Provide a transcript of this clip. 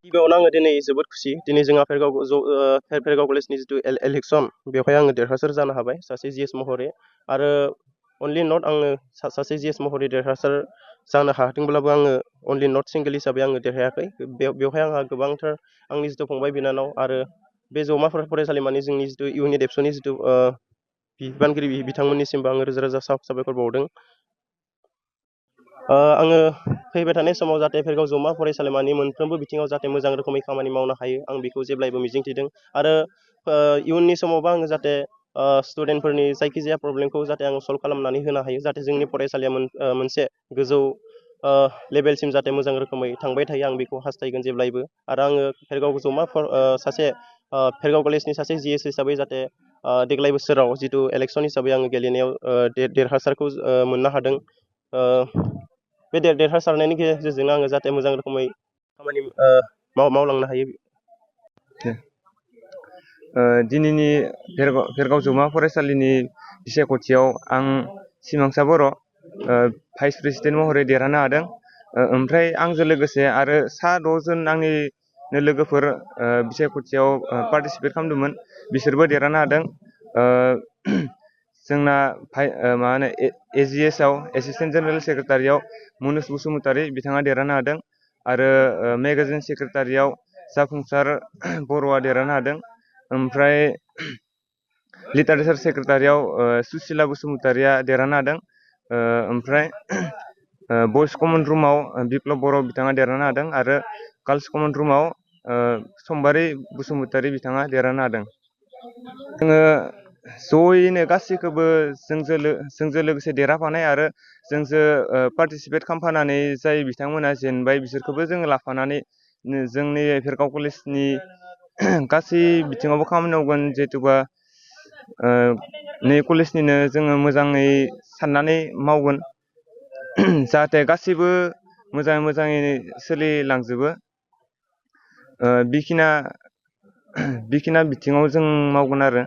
गिबियावनो आङो दिनै जोबोद खुसि दिनै जोंहा फेरगाव कलेजनि जिथु इलेक्सन बेवहाय आङो देरहासार जानो हाबाय सासे जिएस महरै आरो अनलि नट आङो सासे जिएस महरै देरहासार जानो हादोंब्लाबो आङो अनलि नट सिंगोल हिसाबै आङो देरहायाखै बेवहाय आंहा गोबांथार आंनि जिथु फंबाय बिनानाव आरो बे जौमा फरायसालिमानि जोंनि जिथु इउनिट एबसुनि जिथु बिबानगिरि बिथांमोननिसिमबो आङो रोजा रोजा साबायखर बावदों। आङो फैबाय थानाय समाव जाहाथे फेरगाव जौमा फरायसालिमानि मोनफ्रोमबो बिथिङाव जाहाथे मोजां रोखोमै खामानि मावनो हायो आं बेखौ जेब्लायबो मिजिंथिदों आरो इयुननि समावबो आङो जाहाथे स्टुडेन्टफोरनि जायखिजाया प्रब्लेमखौ जाहाथे आं सल्भ खालामनानै होनो हायो जाहाथे जोंनि फरायसालिया मोनसे गोजौ लेभेलसिम जाहाथे मोजां रोखोमै थांबाय थायो आं बेखौ हास्थायगोन जेब्लायबो आरो आङो फेरगाव जौमा सासे फेरगाव कलेजनि सासे जिएस हिसाबै जाहाथे देग्लाय बोसोराव जिथु इलेक्सन हिसाबै आङो गेलेनायाव देरहासारखौ मोननो हादों। बे देरहासारनायनि गेजेरजों आङो जाहाथे मोजां रोखोमै खामानि मावलांनो हायो। दिनैनि फेरगाव जौमा फरायसालिनि बिसायख'थियाव आं सिमांसा बर' भाइस प्रेसिडेन्ट महरै देरहानो हादों। ओमफ्राय आंजों लोगोसे आरो 6 जन आंनि लोगोफोर बिसायख'थियाव पार्टिसिपेट खालामदोंमोन बिसोरबो देरहानो हादों। जोंना मा होनो एजिएसआव एसिस्टेन्ट जेनेरेल सेक्रेटारियाव मुनुस बसुमतारी बिथाङा देरहानो हादों आरो मेगाजिन सेक्रेटारियाव जाफुंसार बर'आ देरहानो हादों। ओमफ्राय लिटारेसार सेक्रेटारियाव सुसिला बसुमतारीया देरहानो हादों। ओमफ्राय बयस कमन रुमाव बिप्लब बर' बिथाङा देरहानो हादों आरो गार्लस कमन रुमाव सम्बारी बसुमतारी बिथाङा देरहानो हादों। जोङो जयैनो गासैखौबो जोंजों लोगोसे देरहाफानाय आरो जोंजों पार्टिसिपेट खालामफानानै जाय बिथांमोना जेनबाय बिसोरखौबो जोङो लाफानानै जोंनि फेरगाव कलेजनि गासै बिथिङावबो खामानि मावगोन जिहेथुबा नै कलेजनिनो जोङो मोजाङै साननानै मावगोन जाहाथे गासैबो मोजाङै सोलिलांजोबो। बेखिना बिथिङाव जों मावगोन आरो